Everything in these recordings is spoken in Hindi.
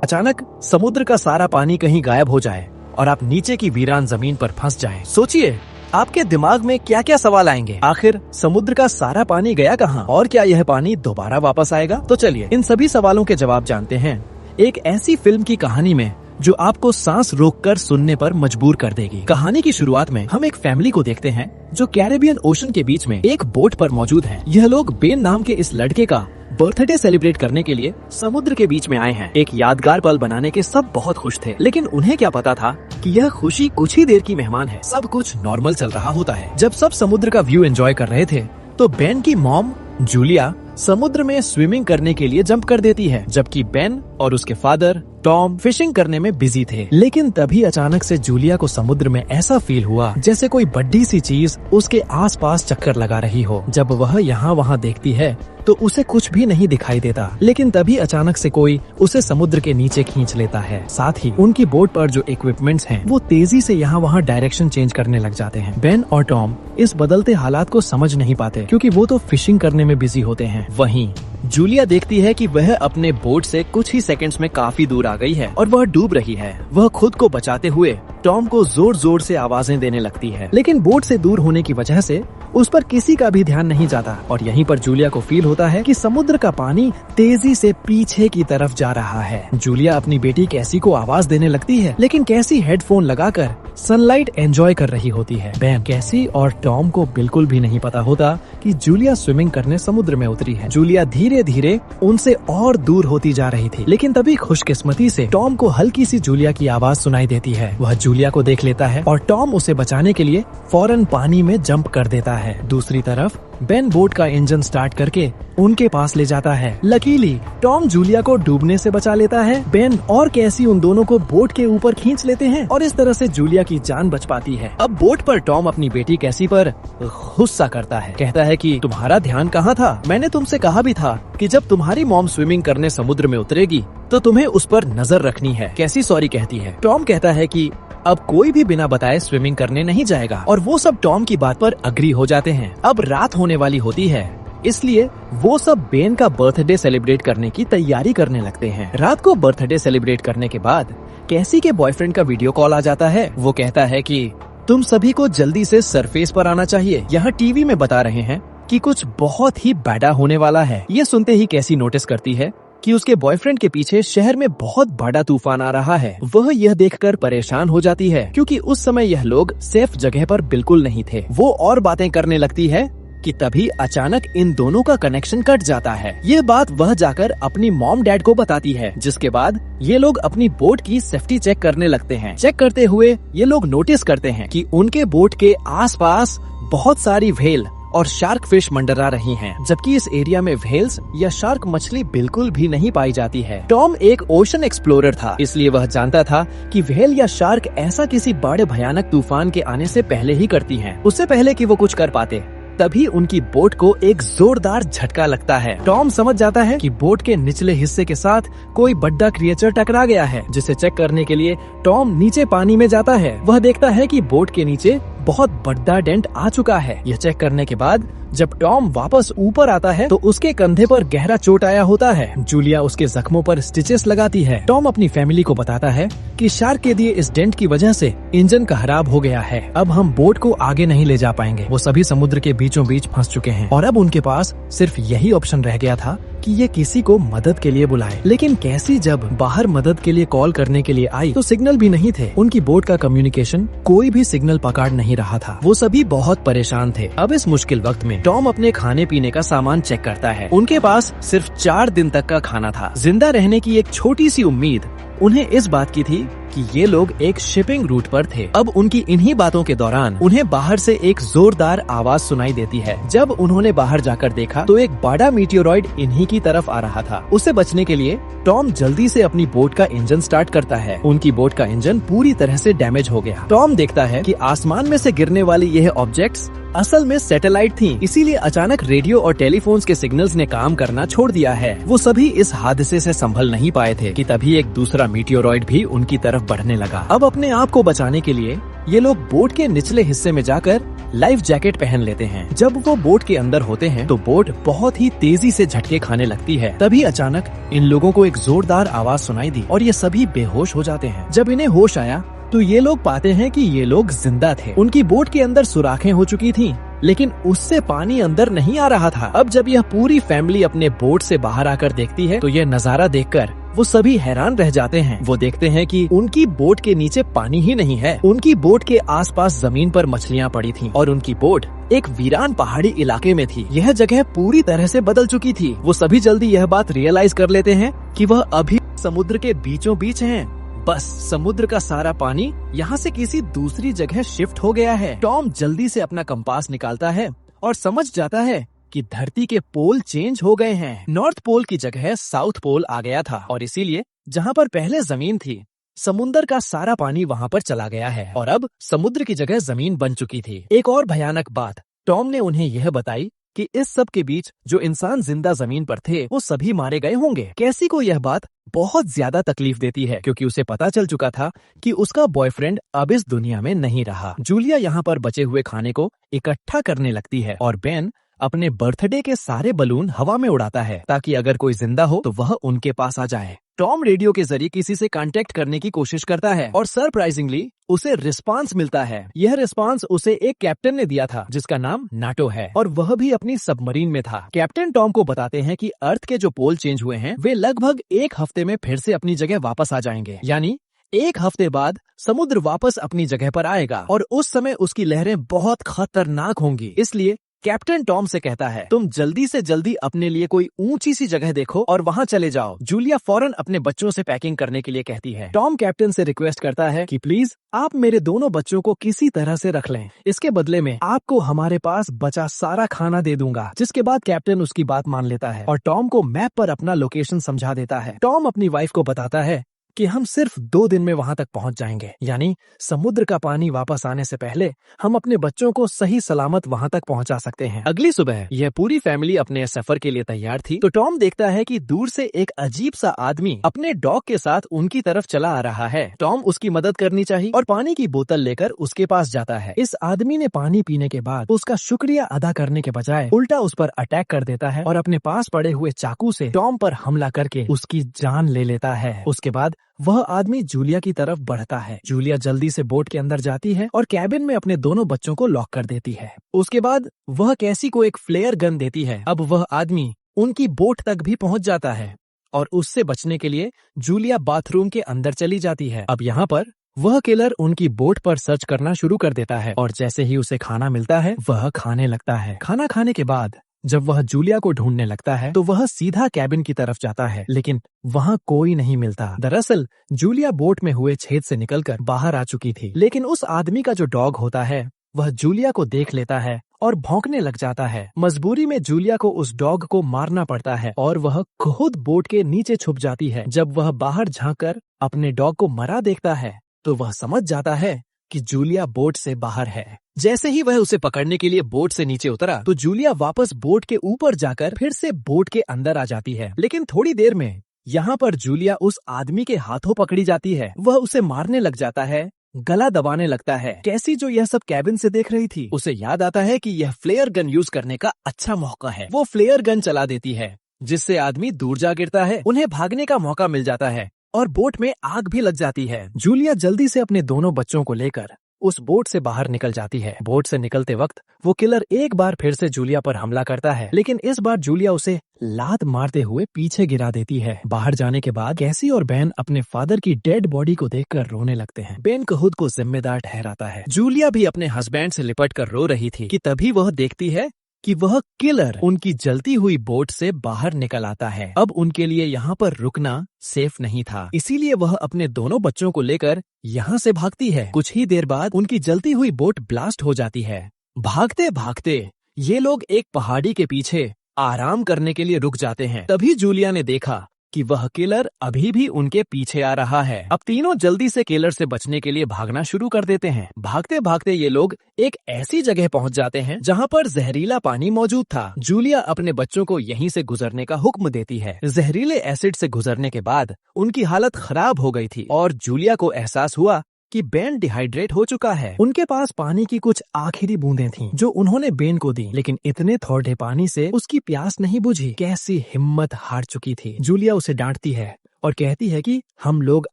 अचानक समुद्र का सारा पानी कहीं गायब हो जाए और आप नीचे की वीरान जमीन पर फंस जाएं। सोचिए आपके दिमाग में क्या क्या सवाल आएंगे। आखिर समुद्र का सारा पानी गया कहाँ और क्या यह पानी दोबारा वापस आएगा? तो चलिए इन सभी सवालों के जवाब जानते हैं एक ऐसी फिल्म की कहानी में जो आपको सांस रोककर सुनने पर मजबूर कर देगी। कहानी की शुरुआत में हम एक फैमिली को देखते हैं जो कैरेबियन ओशन के बीच में एक बोट पर मौजूद है। यह लोग बेन नाम के इस लड़के का बर्थडे सेलिब्रेट करने के लिए समुद्र के बीच में आए हैं। एक यादगार पल बनाने के सब बहुत खुश थे, लेकिन उन्हें क्या पता था कि यह खुशी कुछ ही देर की मेहमान है। सब कुछ नॉर्मल चल रहा होता है। जब सब समुद्र का व्यू एंजॉय कर रहे थे तो बेन की मॉम जूलिया समुद्र में स्विमिंग करने के लिए जंप कर देती है, जबकि बेन और उसके फादर टॉम फिशिंग करने में बिजी थे। लेकिन तभी अचानक से जूलिया को समुद्र में ऐसा फील हुआ जैसे कोई बड़ी सी चीज उसके आसपास चक्कर लगा रही हो। जब वह यहाँ वहाँ देखती है तो उसे कुछ भी नहीं दिखाई देता, लेकिन तभी अचानक से कोई उसे समुद्र के नीचे खींच लेता है। साथ ही उनकी बोट पर जो इक्विपमेंट्स हैं वो तेजी से यहाँ वहाँ डायरेक्शन चेंज करने लग जाते हैं। बेन और टॉम इस बदलते हालात को समझ नहीं पाते क्योंकि वो तो फिशिंग करने में बिजी होते हैं। वहीं जूलिया देखती है कि वह अपने बोट से कुछ ही सेकंड्स में काफी दूर आ गई है और वह डूब रही है। वह खुद को बचाते हुए टॉम को जोर जोर से आवाजें देने लगती है, लेकिन बोट से दूर होने की वजह से उस पर किसी का भी ध्यान नहीं जाता। और यहीं पर जूलिया को फील होता है कि समुद्र का पानी तेजी से पीछे की तरफ जा रहा है। जूलिया अपनी बेटी कैसी को आवाज देने लगती है, लेकिन कैसी हेडफोन लगाकर सनलाइट एंजॉय कर रही होती है। बेन, कैसी और टॉम को बिल्कुल भी नहीं पता होता कि जूलिया स्विमिंग करने समुद्र में उतरी है। जूलिया धीरे धीरे उनसे और दूर होती जा रही थी, लेकिन तभी खुशकिस्मती से टॉम को हल्की सी जूलिया की आवाज सुनाई देती है। वह जूलिया को देख लेता है और टॉम उसे बचाने के लिए फौरन पानी में जंप कर देता है। दूसरी तरफ बेन बोट का इंजन स्टार्ट करके उनके पास ले जाता है। लकीली टॉम जूलिया को डूबने से बचा लेता है। बेन और कैसी उन दोनों को बोट के ऊपर खींच लेते हैं और इस तरह से जूलिया की जान बच पाती है। अब बोट पर टॉम अपनी बेटी कैसी पर गुस्सा करता है। कहता है कि तुम्हारा ध्यान कहाँ था? मैंने तुमसे कहा भी था कि जब तुम्हारी मॉम स्विमिंग करने समुद्र में उतरेगी तो तुम्हें उस पर नजर रखनी है। कैसी सॉरी कहती है। टॉम कहता है कि अब कोई भी बिना बताए स्विमिंग करने नहीं जाएगा और वो सब टॉम की बात पर अग्री हो जाते हैं। अब रात होने वाली होती है, इसलिए वो सब बेन का बर्थडे सेलिब्रेट करने की तैयारी करने लगते हैं। रात को बर्थडे सेलिब्रेट करने के बाद कैसी के बॉयफ्रेंड का वीडियो कॉल आ जाता है। वो कहता है कि तुम सभी को जल्दी से सरफेस पर आना चाहिए। यहाँ टीवी में बता रहे हैं कि कुछ बहुत ही बैडा होने वाला है। ये सुनते ही कैसी नोटिस करती है कि उसके बॉयफ्रेंड के पीछे शहर में बहुत बड़ा तूफान आ रहा है। वह यह देखकर परेशान हो जाती है क्योंकि उस समय यह लोग सेफ जगह पर बिल्कुल नहीं थे। वो और बातें करने लगती है कि तभी अचानक इन दोनों का कनेक्शन कट जाता है। ये बात वह जाकर अपनी मॉम डैड को बताती है, जिसके बाद ये लोग अपनी बोट की सेफ्टी चेक करने लगते हैं। चेक करते हुए ये लोग नोटिस करते हैं कि उनके बोट के आसपास बहुत सारी व्हेल और शार्क फिश मंडरा रही हैं, जबकि इस एरिया में व्हेल्स या शार्क मछली बिल्कुल भी नहीं पाई जाती है। टॉम एक ओशन एक्सप्लोरर था, इसलिए वह जानता था कि व्हेल या शार्क ऐसा किसी बड़े भयानक तूफान के आने से पहले ही करती हैं, उससे पहले कि वो कुछ कर पाते। तभी उनकी बोट को एक जोरदार झटका लगता है। टॉम समझ जाता है कि बोट के निचले हिस्से के साथ कोई बड़ा क्रिएचर टकरा गया है, जिसे चेक करने के लिए टॉम नीचे पानी में जाता है। वह देखता है कि बोट के नीचे बहुत बड़ा डेंट आ चुका है। यह चेक करने के बाद जब टॉम वापस ऊपर आता है तो उसके कंधे पर गहरा चोट आया होता है। जूलिया उसके जख्मों पर स्टिचेस लगाती है। टॉम अपनी फैमिली को बताता है कि शार्क के दिए इस डेंट की वजह से इंजन खराब हो गया है। अब हम बोट को आगे नहीं ले जा पाएंगे। वो सभी समुद्र के बीचों बीच फंस चुके हैं और अब उनके पास सिर्फ यही ऑप्शन रह गया था कि ये किसी को मदद के लिए बुलाए। लेकिन कैसी जब बाहर मदद के लिए कॉल करने के लिए आई तो सिग्नल भी नहीं थे। उनकी बोट का कम्युनिकेशन कोई भी सिग्नल पकड़ नहीं रहा था। वो सभी बहुत परेशान थे। अब इस मुश्किल वक्त में टॉम अपने खाने पीने का सामान चेक करता है। उनके पास सिर्फ 4 दिन तक का खाना था। जिंदा रहने की एक छोटी सी उम्मीद उन्हें इस बात की थी कि ये लोग एक शिपिंग रूट पर थे। अब उनकी इन्हीं बातों के दौरान उन्हें बाहर से एक जोरदार आवाज सुनाई देती है। जब उन्होंने बाहर जाकर देखा तो एक बड़ा मीटियोरॉइड इन्हीं की तरफ आ रहा था। उससे बचने के लिए टॉम जल्दी से अपनी बोट का इंजन स्टार्ट करता है। उनकी बोट का इंजन पूरी तरह से डैमेज हो गया। टॉम देखता है कि आसमान में से गिरने वाली यह ऑब्जेक्ट्स असल में सैटेलाइट थी, इसीलिए अचानक रेडियो और टेलीफोन्स के सिग्नल्स ने काम करना छोड़ दिया है। वो सभी इस हादसे से संभल नहीं पाए थे कि तभी एक दूसरा मीटियोरॉइड भी उनकी तरफ बढ़ने लगा। अब अपने आप को बचाने के लिए ये लोग बोट के निचले हिस्से में जाकर लाइफ जैकेट पहन लेते हैं। जब वो बोट के अंदर होते हैं तो बोट बहुत ही तेजी से झटके खाने लगती है। तभी अचानक इन लोगों को एक जोरदार आवाज सुनाई दी और ये सभी बेहोश हो जाते हैं। जब इन्हें होश आया तो ये लोग पाते हैं कि ये लोग जिंदा थे। उनकी बोट के अंदर सुराखें हो चुकी थीं, लेकिन उससे पानी अंदर नहीं आ रहा था। अब जब यह पूरी फैमिली अपने बोट से बाहर आकर देखती है तो यह नजारा देखकर वो सभी हैरान रह जाते हैं। वो देखते हैं कि उनकी बोट के नीचे पानी ही नहीं है। उनकी बोट के आसपास जमीन पर मछलियां पड़ी थीं और उनकी बोट एक वीरान पहाड़ी इलाके में थी। यह जगह पूरी तरह से बदल चुकी थी। वो सभी जल्दी यह बात रियलाइज कर लेते हैं कि वह अभी समुद्र के बीचों बीच हैं। बस समुद्र का सारा पानी यहाँ से किसी दूसरी जगह शिफ्ट हो गया है। टॉम जल्दी से अपना कंपास निकालता है और समझ जाता है कि धरती के पोल चेंज हो गए हैं। नॉर्थ पोल की जगह साउथ पोल आ गया था और इसीलिए जहाँ पर पहले जमीन थी, समुद्र का सारा पानी वहाँ पर चला गया है और अब समुद्र की जगह जमीन बन चुकी थी। एक और भयानक बात टॉम ने उन्हें यह बताई कि इस सब के बीच जो इंसान जिंदा जमीन पर थे वो सभी मारे गए होंगे। कैसी को यह बात बहुत ज्यादा तकलीफ देती है क्योंकि उसे पता चल चुका था कि उसका बॉयफ्रेंड अब इस दुनिया में नहीं रहा। जूलिया यहाँ पर बचे हुए खाने को इकट्ठा करने लगती है और बेन अपने बर्थडे के सारे बलून हवा में उड़ाता है ताकि अगर कोई जिंदा हो तो वह उनके पास आ जाए। टॉम रेडियो के जरिए किसी से कांटेक्ट करने की कोशिश करता है और सरप्राइजिंगली उसे रिस्पांस मिलता है। यह रिस्पांस उसे एक कैप्टन ने दिया था जिसका नाम नाटो है और वह भी अपनी सबमरीन में था। कैप्टन टॉम को बताते हैं कि अर्थ के जो पोल चेंज हुए हैं वे लगभग एक हफ्ते में फिर से अपनी जगह वापस आ जाएंगे, यानी एक हफ्ते बाद समुद्र वापस अपनी जगह पर आएगा और उस समय उसकी लहरें बहुत खतरनाक होंगी। इसलिए कैप्टन टॉम से कहता है तुम जल्दी से जल्दी अपने लिए कोई ऊंची सी जगह देखो और वहाँ चले जाओ। जूलिया फौरन अपने बच्चों से पैकिंग करने के लिए कहती है। टॉम कैप्टन से रिक्वेस्ट करता है कि प्लीज आप मेरे दोनों बच्चों को किसी तरह से रख लें, इसके बदले में आपको हमारे पास बचा सारा खाना दे दूंगा। जिसके बाद कैप्टन उसकी बात मान लेता है और टॉम को मैप पर अपना लोकेशन समझा देता है। टॉम अपनी वाइफ को बताता है कि हम सिर्फ 2 दिन में वहां तक पहुंच जाएंगे, यानी समुद्र का पानी वापस आने से पहले हम अपने बच्चों को सही सलामत वहां तक पहुंचा सकते हैं। अगली सुबह यह पूरी फैमिली अपने सफर के लिए तैयार थी तो टॉम देखता है कि दूर से एक अजीब सा आदमी अपने डॉग के साथ उनकी तरफ चला आ रहा है। टॉम उसकी मदद करनी चाहिए और पानी की बोतल लेकर उसके पास जाता है। इस आदमी ने पानी पीने के बाद उसका शुक्रिया अदा करने के बजाय उल्टा उस पर अटैक कर देता है और अपने पास पड़े हुए चाकू से टॉम पर हमला करके उसकी जान ले लेता है। उसके बाद वह आदमी जूलिया की तरफ बढ़ता है। जूलिया जल्दी से बोट के अंदर जाती है और कैबिन में अपने दोनों बच्चों को लॉक कर देती है। उसके बाद वह कैसी को एक फ्लेयर गन देती है। अब वह आदमी उनकी बोट तक भी पहुंच जाता है और उससे बचने के लिए जूलिया बाथरूम के अंदर चली जाती है। अब यहाँ पर वह किलर उनकी बोट पर सर्च करना शुरू कर देता है और जैसे ही उसे खाना मिलता है वह खाने लगता है। खाना खाने के बाद जब वह जूलिया को ढूंढने लगता है तो वह सीधा कैबिन की तरफ जाता है, लेकिन वहाँ कोई नहीं मिलता। दरअसल जूलिया बोट में हुए छेद से निकलकर बाहर आ चुकी थी, लेकिन उस आदमी का जो डॉग होता है वह जूलिया को देख लेता है और भौंकने लग जाता है। मजबूरी में जूलिया को उस डॉग को मारना पड़ता है और वह खुद बोट के नीचे छुप जाती है। जब वह बाहर झांककर अपने डॉग को मरा देखता है तो वह समझ जाता है कि जूलिया बोट से बाहर है। जैसे ही वह उसे पकड़ने के लिए बोट से नीचे उतरा तो जूलिया वापस बोट के ऊपर जाकर फिर से बोट के अंदर आ जाती है, लेकिन थोड़ी देर में यहाँ पर जूलिया उस आदमी के हाथों पकड़ी जाती है। वह उसे मारने लग जाता है, गला दबाने लगता है। कैसी जो यह सब कैबिन से देख रही थी उसे याद आता है कि यह फ्लेयर गन यूज करने का अच्छा मौका है। वो फ्लेयर गन चला देती है जिससे आदमी दूर जा गिरता है। उन्हें भागने का मौका मिल जाता है और बोट में आग भी लग जाती है। जूलिया जल्दी से अपने दोनों बच्चों को लेकर उस बोट से बाहर निकल जाती है। बोट से निकलते वक्त वो किलर एक बार फिर से जूलिया पर हमला करता है, लेकिन इस बार जूलिया उसे लात मारते हुए पीछे गिरा देती है। बाहर जाने के बाद कैसी और बेन अपने फादर की डेड बॉडी को देखकर रोने लगते हैं। बेन खुद को जिम्मेदार ठहराता है। जूलिया भी अपने हस्बैंड से लिपट कर रो रही थी कि तभी वह देखती है कि वह किलर उनकी जलती हुई बोट से बाहर निकल आता है। अब उनके लिए यहाँ पर रुकना सेफ नहीं था, इसीलिए वह अपने दोनों बच्चों को लेकर यहाँ से भागती है। कुछ ही देर बाद उनकी जलती हुई बोट ब्लास्ट हो जाती है। भागते भागते ये लोग एक पहाड़ी के पीछे आराम करने के लिए रुक जाते हैं। तभी जूलिया ने देखा कि वह किलर अभी भी उनके पीछे आ रहा है। अब तीनों जल्दी से किलर से बचने के लिए भागना शुरू कर देते हैं। भागते भागते ये लोग एक ऐसी जगह पहुंच जाते हैं जहां पर जहरीला पानी मौजूद था। जूलिया अपने बच्चों को यहीं से गुजरने का हुक्म देती है। जहरीले एसिड से गुजरने के बाद उनकी हालत खराब हो गई थी और जूलिया को एहसास हुआ कि बेन डिहाइड्रेट हो चुका है। उनके पास पानी की कुछ आखिरी बूंदें थीं, जो उन्होंने बेन को दी, लेकिन इतने थोड़े पानी से उसकी प्यास नहीं बुझी। कैसी हिम्मत हार चुकी थी। जूलिया उसे डांटती है और कहती है कि हम लोग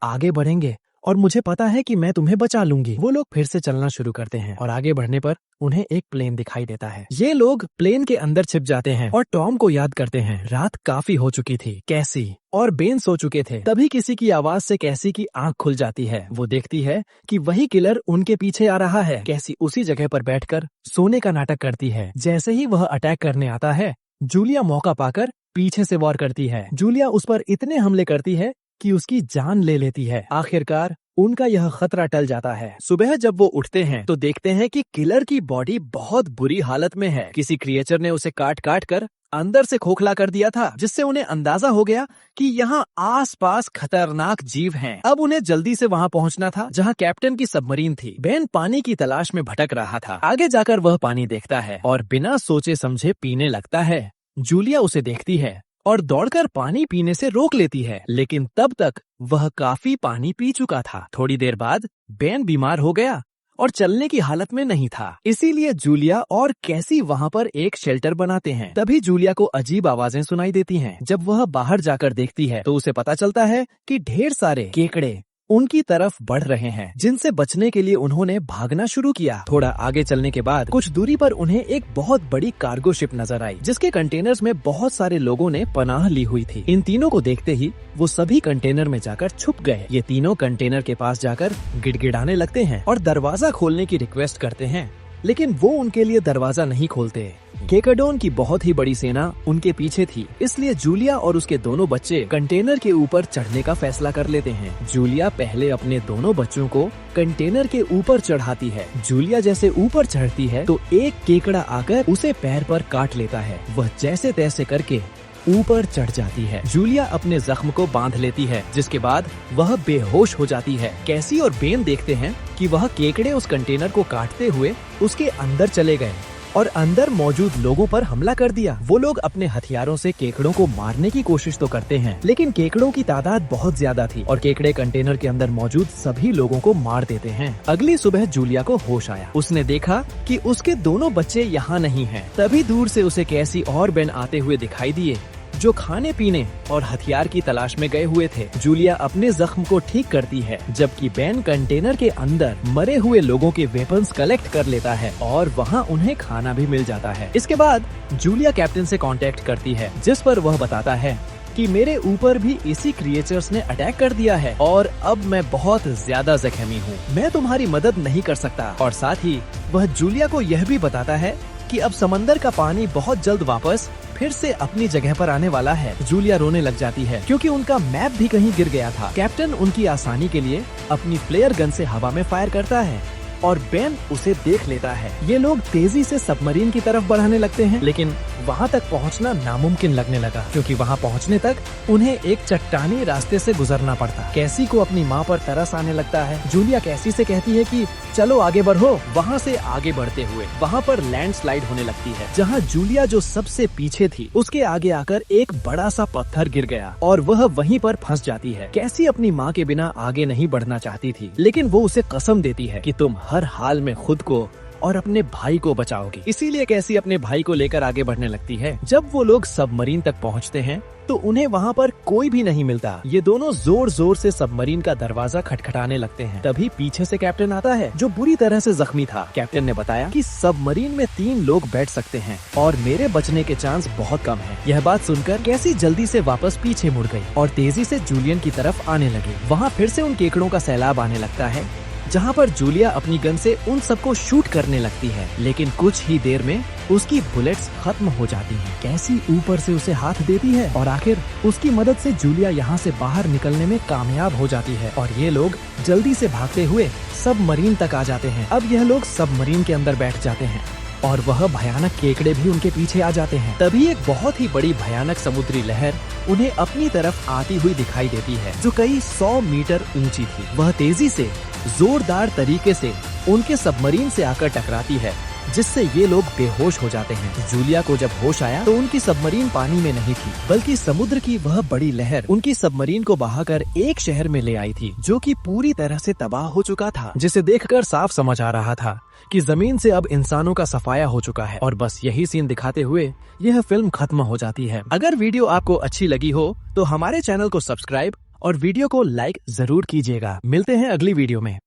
आगे बढ़ेंगे और मुझे पता है कि मैं तुम्हें बचा लूंगी। वो लोग फिर से चलना शुरू करते हैं और आगे बढ़ने पर उन्हें एक प्लेन दिखाई देता है। ये लोग प्लेन के अंदर छिप जाते हैं और टॉम को याद करते हैं। रात काफी हो चुकी थी। कैसी और बेन सो चुके थे। तभी किसी की आवाज से कैसी की आंख खुल जाती है। वो देखती है कि वही किलर उनके पीछे आ रहा है। कैसी उसी जगह पर बैठकर सोने का नाटक करती है। जैसे ही वह अटैक करने आता है, जूलिया मौका पाकर पीछे से वार करती है। जूलिया उस पर इतने हमले करती है कि उसकी जान ले लेती है। आखिरकार उनका यह खतरा टल जाता है। सुबह जब वो उठते हैं तो देखते हैं कि किलर की बॉडी बहुत बुरी हालत में है। किसी क्रिएचर ने उसे काट काट कर अंदर से खोखला कर दिया था, जिससे उन्हें अंदाजा हो गया कि यहाँ आसपास खतरनाक जीव हैं। अब उन्हें जल्दी से वहाँ पहुँचना था जहाँ कैप्टन की सबमरीन थी। बेन पानी की तलाश में भटक रहा था। आगे जाकर वह पानी देखता है और बिना सोचे समझे पीने लगता है। जूलिया उसे देखती है और दौड़कर पानी पीने से रोक लेती है, लेकिन तब तक वह काफी पानी पी चुका था। थोड़ी देर बाद बेन बीमार हो गया और चलने की हालत में नहीं था। इसीलिए जूलिया और कैसी वहाँ पर एक शेल्टर बनाते हैं। तभी जूलिया को अजीब आवाजें सुनाई देती हैं। जब वह बाहर जाकर देखती है तो उसे पता चलता है कि ढेर सारे केकड़े उनकी तरफ बढ़ रहे हैं, जिनसे बचने के लिए उन्होंने भागना शुरू किया। थोड़ा आगे चलने के बाद कुछ दूरी पर उन्हें एक बहुत बड़ी कार्गो शिप नजर आई, जिसके कंटेनर्स में बहुत सारे लोगों ने पनाह ली हुई थी। इन तीनों को देखते ही वो सभी कंटेनर में जाकर छुप गए। ये तीनों कंटेनर के पास जाकर गिड़गिड़ाने लगते हैं और दरवाजा खोलने की रिक्वेस्ट करते हैं, लेकिन वो उनके लिए दरवाजा नहीं खोलते। केकाडोन की बहुत ही बड़ी सेना उनके पीछे थी, इसलिए जूलिया और उसके दोनों बच्चे कंटेनर के ऊपर चढ़ने का फैसला कर लेते हैं। जूलिया पहले अपने दोनों बच्चों को कंटेनर के ऊपर चढ़ाती है। जूलिया जैसे ऊपर चढ़ती है तो एक केकड़ा आकर उसे पैर पर काट लेता है। वह जैसे तैसे करके ऊपर चढ़ जाती है। जूलिया अपने जख्म को बांध लेती है, जिसके बाद वह बेहोश हो जाती है। कैसी और बेन देखते हैं कि वह केकड़े उस कंटेनर को काटते हुए उसके अंदर चले गए और अंदर मौजूद लोगों पर हमला कर दिया। वो लोग अपने हथियारों से केकड़ों को मारने की कोशिश तो करते हैं, लेकिन केकड़ों की तादाद बहुत ज्यादा थी और केकड़े कंटेनर के अंदर मौजूद सभी लोगों को मार देते हैं। अगली सुबह जूलिया को होश आया। उसने देखा कि उसके दोनों बच्चे यहाँ नहीं हैं। तभी दूर से उसे कैसी और बेन आते हुए दिखाई दिए, जो खाने पीने और हथियार की तलाश में गए हुए थे। जूलिया अपने जख्म को ठीक करती है, जबकि बेन कंटेनर के अंदर मरे हुए लोगों के वेपन्स कलेक्ट कर लेता है और वहाँ उन्हें खाना भी मिल जाता है। इसके बाद जूलिया कैप्टन से कांटेक्ट करती है, जिस पर वह बताता है कि मेरे ऊपर भी इसी क्रिएचर्स ने अटैक कर दिया है और अब मैं बहुत ज्यादा जख्मी हूँ। मैं तुम्हारी मदद नहीं कर सकता। और साथ ही वह जूलिया को यह भी बताता है कि अब समंदर का पानी बहुत जल्द वापस फिर से अपनी जगह पर आने वाला है। जूलिया रोने लग जाती है क्योंकि उनका मैप भी कहीं गिर गया था। कैप्टन उनकी आसानी के लिए अपनी फ्लेयर गन से हवा में फायर करता है और बेन उसे देख लेता है। ये लोग तेजी से सबमरीन की तरफ बढ़ाने लगते हैं, लेकिन वहाँ तक पहुँचना नामुमकिन लगने लगा, क्योंकि वहाँ पहुँचने तक उन्हें एक चट्टानी रास्ते से गुजरना पड़ता। कैसी को अपनी माँ पर तरस आने लगता है। जूलिया कैसी से कहती है कि चलो आगे बढ़ो। वहाँ से आगे बढ़ते हुए वहाँ पर लैंडस्लाइड होने लगती है, जहाँ जूलिया जो सबसे पीछे थी उसके आगे आकर एक बड़ा सा पत्थर गिर गया और वह वहीं पर फंस जाती है। कैसी अपनी माँ के बिना आगे नहीं बढ़ना चाहती थी, लेकिन वो उसे कसम देती है कि तुम हर हाल में खुद को और अपने भाई को बचाओगी। इसीलिए कैसी अपने भाई को लेकर आगे बढ़ने लगती है। जब वो लोग सबमरीन तक पहुंचते हैं तो उन्हें वहाँ पर कोई भी नहीं मिलता। ये दोनों जोर जोर से सबमरीन का दरवाजा खटखटाने लगते हैं। तभी पीछे से कैप्टन आता है, जो बुरी तरह से जख्मी था। कैप्टन ने बताया कि सबमरीन में 3 लोग बैठ सकते हैं और मेरे बचने के चांस बहुत कम है। यह बात सुनकर कैसी जल्दी से वापस पीछे मुड़ गई और तेजी से जूलियन की तरफ आने लगी। वहाँ फिर से उन केकड़ों का सैलाब आने लगता है, जहाँ पर जूलिया अपनी गन से उन सबको शूट करने लगती है, लेकिन कुछ ही देर में उसकी बुलेट्स खत्म हो जाती हैं। कैसी ऊपर से उसे हाथ देती है और आखिर उसकी मदद से जूलिया यहाँ से बाहर निकलने में कामयाब हो जाती है और ये लोग जल्दी से भागते हुए सबमरीन तक आ जाते हैं। अब यह लोग सबमरीन के अंदर बैठ जाते हैं और वह भयानक केकड़े भी उनके पीछे आ जाते हैं। तभी एक बहुत ही बड़ी भयानक समुद्री लहर उन्हें अपनी तरफ आती हुई दिखाई देती है, जो कई 100 मीटर ऊंची थी। वह तेजी से जोरदार तरीके से उनके सबमरीन से आकर टकराती है, जिससे ये लोग बेहोश हो जाते हैं। जूलिया को जब होश आया तो उनकी सबमरीन पानी में नहीं थी, बल्कि समुद्र की वह बड़ी लहर उनकी सबमरीन को बहाकर एक शहर में ले आई थी जो कि पूरी तरह से तबाह हो चुका था, जिसे देखकर साफ समझ आ रहा था कि जमीन से अब इंसानों का सफाया हो चुका है। और बस यही सीन दिखाते हुए यह फिल्म खत्म हो जाती है। अगर वीडियो आपको अच्छी लगी हो तो हमारे चैनल को सब्सक्राइब और वीडियो को लाइक जरूर कीजिएगा। मिलते हैं अगली वीडियो में।